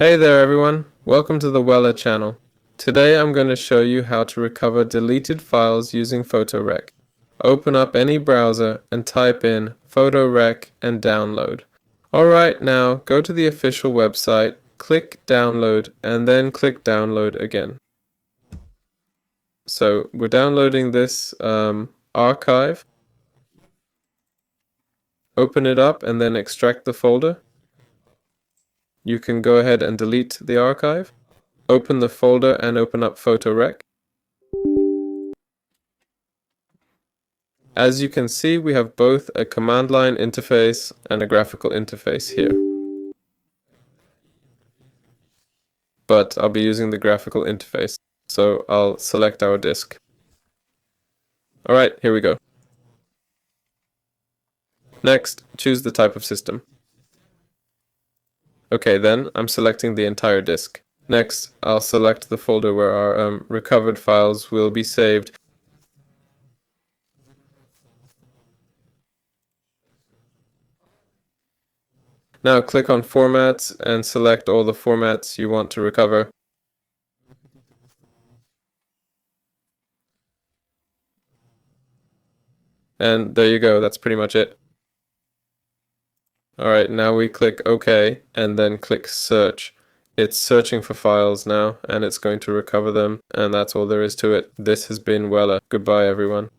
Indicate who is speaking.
Speaker 1: Hey there everyone, welcome to the Weller channel. Today I'm going to show you how to recover deleted files using PhotoRec. Open up any browser and type in PhotoRec and download. Alright, now go to the official website, click download and then click download again. So we're downloading this archive. Open it up and then extract the folder. You can go ahead and delete the archive. Open the folder and open up PhotoRec. As you can see, we have both a command line interface and a graphical interface here. But I'll be using the graphical interface, so I'll select our disk. Alright, here we go. Next, choose the type of system. Okay, then I'm selecting the entire disk. Next, I'll select the folder where our recovered files will be saved. Now click on Formats and select all the formats you want to recover. And there you go, that's pretty much it. Alright, now we click OK and then click Search. It's searching for files now and it's going to recover them, and that's all there is to it. This has been Weller. Goodbye everyone.